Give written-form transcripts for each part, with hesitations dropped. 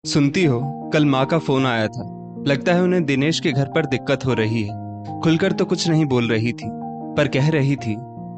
सुनती हो, कल माँ का फोन आया था। लगता है उन्हें दिनेश के घर पर दिक्कत हो रही है। खुलकर तो कुछ नहीं बोल रही थी, पर कह रही थी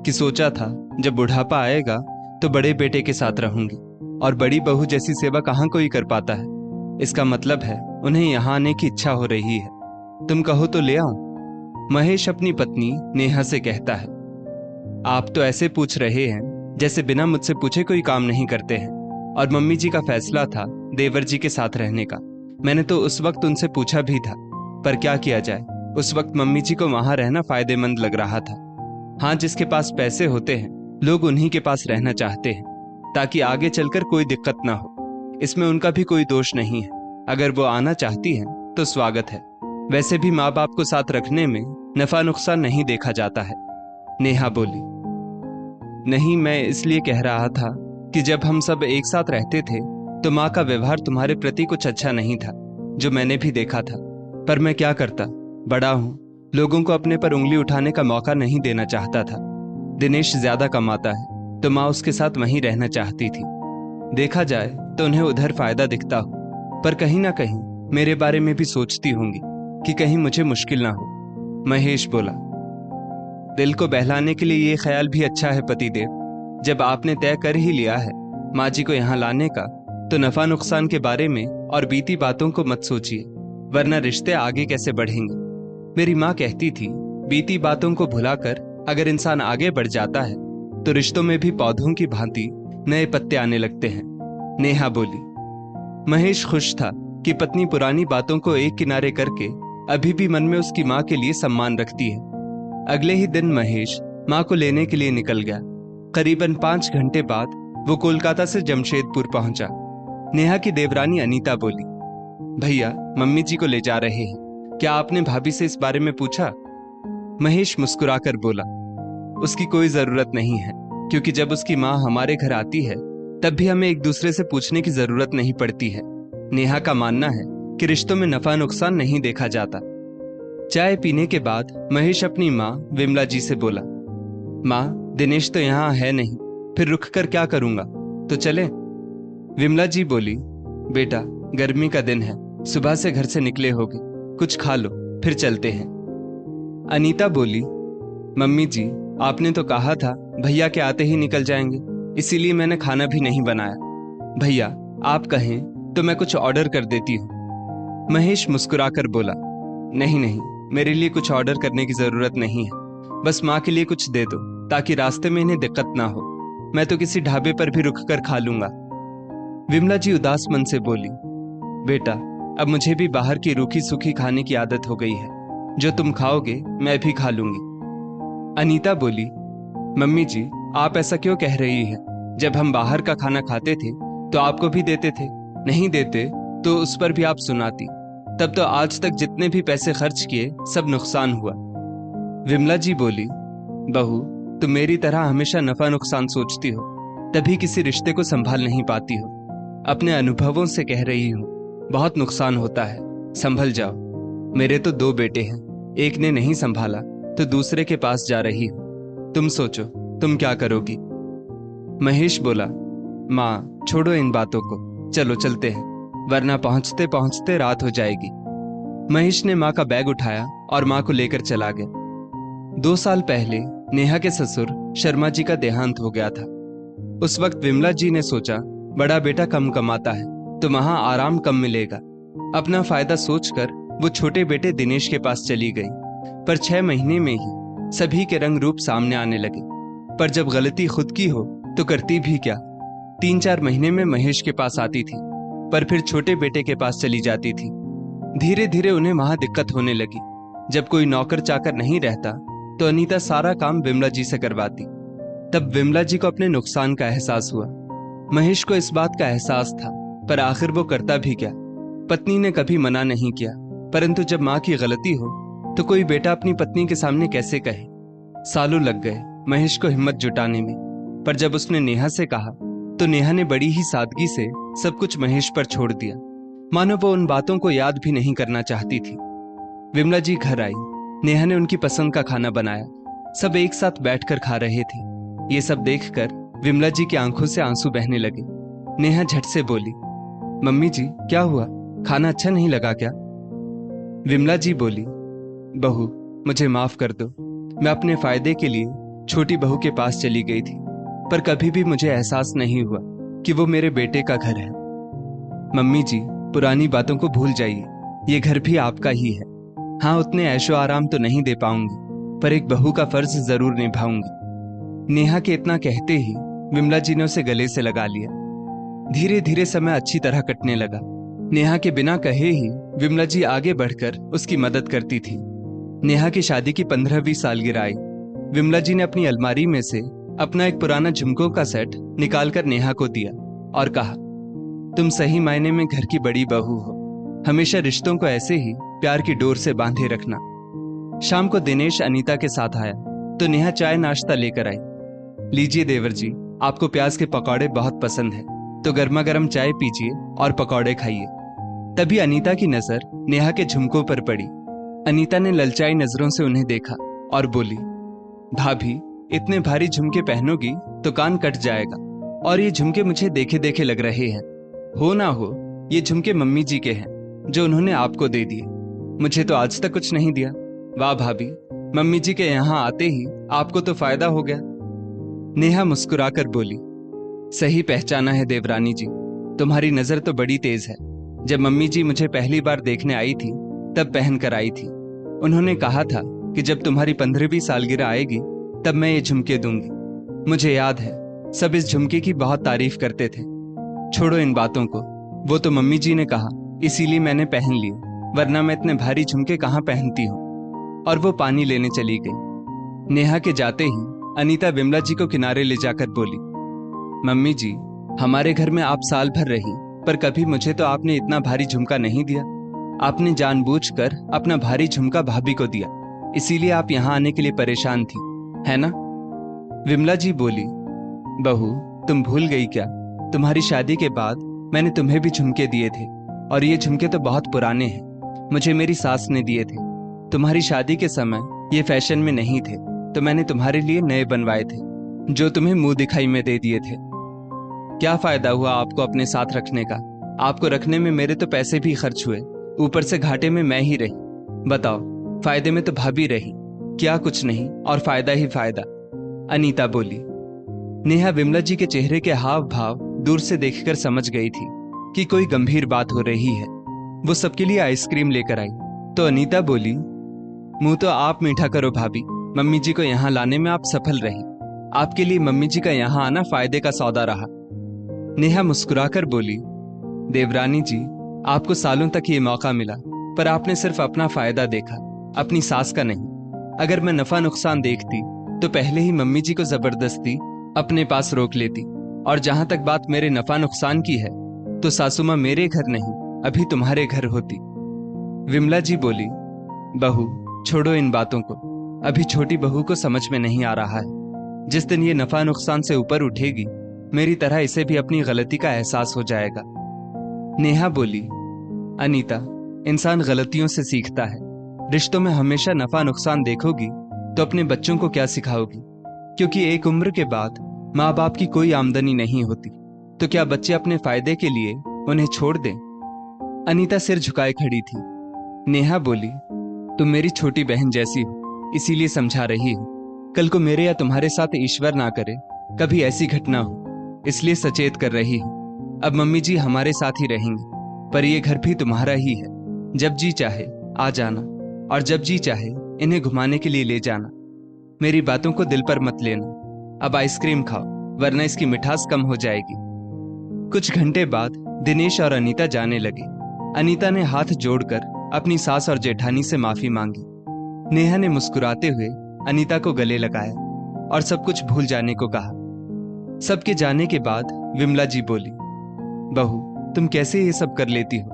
कि सोचा था जब बुढ़ापा आएगा तो बड़े बेटे के साथ रहूंगी, और बड़ी बहू जैसी सेवा कहाँ कोई कर पाता है। इसका मतलब है उन्हें यहाँ आने की इच्छा हो रही है। तुम कहो तो ले आऊं? महेश अपनी पत्नी नेहा से कहता है। आप तो ऐसे पूछ रहे हैं जैसे बिना मुझसे पूछे कोई काम नहीं करते हैं। और मम्मी जी का फैसला था देवर जी के साथ रहने का। मैंने तो उस वक्त उनसे पूछा भी था, पर क्या किया जाए, उस वक्त मम्मी जी को वहां रहना फायदेमंद लग रहा था। हाँ, जिसके पास पैसे होते हैं लोग उन्हीं के पास रहना चाहते हैं, ताकि आगे चलकर कोई दिक्कत ना हो। इसमें उनका भी कोई दोष नहीं है। अगर वो आना चाहती हैं तो स्वागत है। वैसे भी माँ बाप को साथ रखने में नफा नुकसान नहीं देखा जाता है। नेहा बोली। नहीं, मैं इसलिए कह रहा था कि जब हम सब एक साथ रहते थे तो माँ का व्यवहार तुम्हारे प्रति कुछ अच्छा नहीं था, जो मैंने भी देखा था। पर मैं क्या करता, बड़ा हूं, लोगों को अपने पर उंगली उठाने का मौका नहीं देना चाहता था। दिनेश ज्यादा कमाता है तो माँ उसके साथ वहीं रहना चाहती थी। देखा जाए तो उन्हें उधर फायदा दिखता हो, पर कहीं ना कहीं मेरे बारे में भी सोचती होंगी कि कहीं मुझे मुश्किल ना हो। महेश बोला। दिल को बहलाने के लिए ये ख्याल भी अच्छा है पतिदेव। जब आपने तय कर ही लिया है माँ जी को यहाँ लाने का, तो नफा नुकसान के बारे में और बीती बातों को मत सोचिए, वरना रिश्ते आगे कैसे बढ़ेंगे। मेरी माँ कहती थी, बीती बातों को भुलाकर अगर इंसान आगे बढ़ जाता है तो रिश्तों में भी पौधों की भांति नए पत्ते आने लगते हैं। नेहा बोली। महेश खुश था कि पत्नी पुरानी बातों को एक किनारे करके अभी भी मन में उसकी माँ के लिए सम्मान रखती है। अगले ही दिन महेश माँ को लेने के लिए निकल गया। करीबन 5 घंटे बाद वो कोलकाता से जमशेदपुर पहुंचा। नेहा की देवरानी अनीता बोली, भैया मम्मी जी को ले जा रहे हैं, क्या आपने भाभी से इस बारे में पूछा? महेश मुस्कुराकर बोला, उसकी कोई जरूरत नहीं है, क्योंकि जब उसकी माँ हमारे घर आती है तब भी हमें एक दूसरे से पूछने की जरूरत नहीं पड़ती है। नेहा का मानना है कि रिश्तों में नफा नुकसान नहीं देखा जाता। चाय पीने के बाद महेश अपनी माँ विमला जी से बोला, माँ दिनेश तो यहाँ है नहीं, फिर रुक कर क्या करूंगा, तो चले? विमला जी बोली, बेटा गर्मी का दिन है, सुबह से घर से निकले होगे, कुछ खा लो फिर चलते हैं। अनीता बोली, मम्मी जी आपने तो कहा था भैया के आते ही निकल जाएंगे, इसीलिए मैंने खाना भी नहीं बनाया। भैया आप कहें तो मैं कुछ ऑर्डर कर देती हूँ। महेश मुस्कुराकर बोला, नहीं नहीं, मेरे लिए कुछ ऑर्डर करने की जरूरत नहीं है, बस माँ के लिए कुछ दे दो ताकि रास्ते में इन्हें दिक्कत ना हो। मैं तो किसी ढाबे पर भी रुक कर खा लूंगा। विमला जी उदास मन से बोली, बेटा अब मुझे भी बाहर की रूखी सूखी खाने की आदत हो गई है, जो तुम खाओगे मैं भी खा लूंगी। अनीता बोली, मम्मी जी आप ऐसा क्यों कह रही है? जब हम बाहर का खाना खाते थे तो आपको भी देते थे, नहीं देते तो उस पर भी आप सुनाती। तब तो आज तक जितने भी पैसे खर्च किए सब नुकसान हुआ। विमला जी बोली, बहू तुम मेरी तरह हमेशा नफा नुकसान सोचती हो, तभी किसी रिश्ते को संभाल नहीं पाती हो। अपने अनुभवों से कह रही हूँ, बहुत नुकसान होता है, संभल जाओ। मेरे तो 2 बेटे हैं, एक ने नहीं संभाला तो दूसरे के पास जा रही हूँ। तुम सोचो तुम क्या करोगी? महेश बोला, माँ छोड़ो इन बातों को, चलो चलते हैं, वरना पहुंचते पहुंचते रात हो जाएगी। महेश ने माँ का बैग उठाया और माँ को लेकर चला गया। 2 साल पहले नेहा के ससुर शर्मा जी का देहांत हो गया था। उस वक्त विमला जी ने सोचा, बड़ा बेटा कम कमाता है तो वहां आराम कम मिलेगा। अपना फायदा सोचकर वो छोटे बेटे दिनेश के पास चली गई। पर 6 महीने में ही सभी के रंग रूप सामने आने लगे। पर जब गलती खुद की हो तो करती भी क्या। 3-4 महीने में महेश के पास आती थी, पर फिर छोटे बेटे के पास चली जाती थी। धीरे धीरे उन्हें वहां दिक्कत होने लगी। जब कोई नौकर चाकर नहीं रहता तो अनीता सारा काम विमला जी से करवाती। तब विमला जी को अपने नुकसान का एहसास हुआ। महेश को इस बात का एहसास था, पर आखिर वो करता भी क्या। पत्नी ने कभी मना नहीं किया, परंतु जब माँ की गलती हो तो कोई बेटा अपनी पत्नी के सामने कैसे कहे। सालों लग गए महेश को हिम्मत जुटाने में, पर जब उसने नेहा से कहा तो नेहा ने बड़ी ही सादगी से सब कुछ महेश पर छोड़ दिया, मानो वो उन बातों को याद भी नहीं करना चाहती थी। विमला जी घर आई। नेहा ने उनकी पसंद का खाना बनाया। सब एक साथ बैठकर खा रहे थे। ये सब देखकर विमला जी की आंखों से आंसू बहने लगे। नेहा झट से बोली, मम्मी जी क्या हुआ, खाना अच्छा नहीं लगा क्या? विमला जी बोली, बहू मुझे माफ कर दो। मैं अपने फायदे के लिए छोटी बहू के पास चली गई थी, पर कभी भी मुझे एहसास नहीं हुआ कि वो मेरे बेटे का घर है। मम्मी जी पुरानी बातों को भूल जाइए, ये घर भी आपका ही है। हाँ, उतने ऐशो आराम तो नहीं दे पाऊंगी, पर एक बहू का फर्ज जरूर निभाऊंगी। नेहा के इतना कहते ही विमला जी ने उसे गले से लगा लिया। धीरे धीरे समय अच्छी तरह कटने लगा। नेहा के बिना कहे ही विमला जी आगे बढ़कर उसकी मदद करती थी। नेहा की शादी की 15वीं सालगिरह आई। विमला जी ने अपनी अलमारी में से अपना एक पुराना झुमकों का सेट निकालकर नेहा को दिया और कहा, तुम सही मायने में घर की बड़ी बहू हो। हमेशा रिश्तों को ऐसे ही प्यार की डोर से बांधे रखना। शाम को दिनेश अनीता के साथ आया तो नेहा चाय नाश्ता लेकर आई। लीजिए देवर जी, आपको प्याज के पकौड़े बहुत पसंद है, तो गर्मा गर्म चाय पीजिए और पकौड़े खाइए। तभी अनीता की नजर नेहा के झुमकों पर पड़ी। अनीता ने ललचाई नजरों से उन्हें देखा और बोली, भाभी इतने भारी झुमके पहनोगी तो कान कट जाएगा, और ये झुमके मुझे देखे देखे लग रहे हैं। हो ना हो ये झुमके मम्मी जी के हैं जो उन्होंने आपको दे दिए, मुझे तो आज तक कुछ नहीं दिया। वाह भाभी, मम्मी जी के यहाँ आते ही आपको तो फायदा हो गया। नेहा मुस्कुराकर बोली, सही पहचाना है देवरानी जी, तुम्हारी नजर तो बड़ी तेज है। जब मम्मी जी मुझे पहली बार देखने आई थी तब पहन कर आई थी। उन्होंने कहा था कि जब तुम्हारी 15वीं सालगिरह आएगी तब मैं ये झुमके दूंगी। मुझे याद है सब इस झुमके की बहुत तारीफ करते थे। छोड़ो इन बातों को, वो तो मम्मी जी ने कहा इसीलिए मैंने पहन लिए, वरना मैं इतने भारी झुमके कहाँ पहनती हूँ। और वो पानी लेने चली गई। नेहा के जाते ही अनीता विमला जी को किनारे ले जाकर बोली, मम्मी जी हमारे घर में आप साल भर रही, पर कभी मुझे तो आपने इतना भारी झुमका नहीं दिया। आपने जानबूझकर अपना भारी झुमका भाभी को दिया, इसीलिए आप यहाँ आने के लिए परेशान थी, है ना? विमला जी बोली, बहू तुम भूल गई क्या? तुम्हारी शादी के बाद मैंने तुम्हें भी झुमके दिए थे, और ये झुमके तो बहुत पुराने हैं, मुझे मेरी सास ने दिए थे। तुम्हारी शादी के समय ये फैशन में नहीं थे, तो मैंने तुम्हारे लिए नए बनवाए थे, जो तुम्हें मुंह दिखाई में दे दिए थे। क्या फायदा हुआ आपको अपने साथ रखने का? आपको रखने में मेरे तो पैसे भी खर्च हुए, ऊपर से घाटे में मैं ही रही। बताओ, फायदे में तो भाभी रही, क्या कुछ नहीं और फायदा ही फायदा। अनीता बोली। नेहा विमला जी के चेहरे के हाव भाव दूर से देखकर समझ गई थी कि कोई गंभीर बात हो रही है। वो सबके लिए आइसक्रीम लेकर आई तो अनीता बोली, मुंह तो आप मीठा करो भाभी, मम्मी जी को यहाँ लाने में आप सफल रही। आपके लिए मम्मी जी का यहाँ आना फायदे का सौदा रहा। नेहा मुस्कुराकर बोली, देवरानी जी आपको सालों तक ये मौका मिला, पर आपने सिर्फ अपना फायदा देखा, अपनी सास का नहीं। अगर मैं नफा नुकसान देखती तो पहले ही मम्मी जी को जबरदस्ती अपने पास रोक लेती। और जहां तक बात मेरे नफा नुकसान की है, तो सासू मां मेरे घर नहीं अभी तुम्हारे घर होती। विमला जी बोली, बहू छोड़ो इन बातों को, अभी छोटी बहू को समझ में नहीं आ रहा है। जिस दिन ये नफा नुकसान से ऊपर उठेगी, मेरी तरह इसे भी अपनी गलती का एहसास हो जाएगा। नेहा बोली, अनीता इंसान गलतियों से सीखता है। रिश्तों में हमेशा नफा नुकसान देखोगी तो अपने बच्चों को क्या सिखाओगी? क्योंकि एक उम्र के बाद माँ बाप की कोई आमदनी नहीं होती, तो क्या बच्चे अपने फायदे के लिए उन्हें छोड़ दें? अनीता सिर झुकाए खड़ी थी। नेहा बोली, तुम मेरी छोटी बहन जैसी हो, इसीलिए समझा रही हो। कल को मेरे या तुम्हारे साथ ईश्वर ना करे कभी ऐसी घटना हो, इसलिए सचेत कर रही हूँ। अब मम्मी जी हमारे साथ ही रहेंगी, पर ये घर भी तुम्हारा ही है। जब जी चाहे आ जाना, और जब जी चाहे इन्हें घुमाने के लिए ले जाना। मेरी बातों को दिल पर मत लेना। अब आइसक्रीम खाओ, वरना इसकी मिठास कम हो जाएगी। कुछ घंटे बाद दिनेश और अनीता जाने लगे। अनीता ने हाथ जोड़कर अपनी सास और जेठानी से माफी मांगी। नेहा ने मुस्कुराते हुए अनीता को गले लगाया और सब कुछ भूल जाने को कहा। सबके जाने के बाद विमला जी बोली, बहू तुम कैसे ये सब कर लेती हो?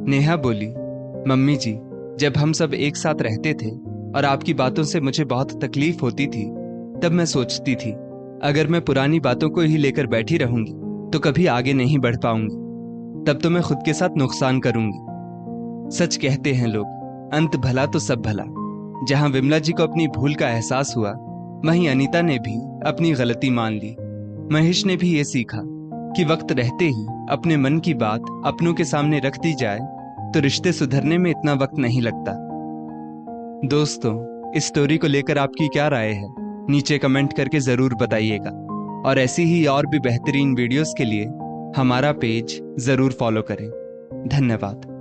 नेहा बोली, मम्मी जी जब हम सब एक साथ रहते थे और आपकी बातों से मुझे बहुत तकलीफ होती थी, तब मैं सोचती थी अगर मैं पुरानी बातों को ही लेकर बैठी रहूंगी तो कभी आगे नहीं बढ़ पाऊंगी, तब तो मैं खुद के साथ नुकसान करूंगी। सच कहते हैं लोग, अंत भला तो सब भला। जहां विमला जी को अपनी भूल का एहसास हुआ, वहीं अनीता ने भी अपनी गलती मान ली। महेश ने भी ये सीखा कि वक्त रहते ही अपने मन की बात अपनों के सामने रख दी जाए तो रिश्ते सुधरने में इतना वक्त नहीं लगता। दोस्तों, इस स्टोरी को लेकर आपकी क्या राय है? नीचे कमेंट करके जरूर बताइएगा। और ऐसी ही और भी बेहतरीन वीडियोस के लिए हमारा पेज जरूर फॉलो करें। धन्यवाद।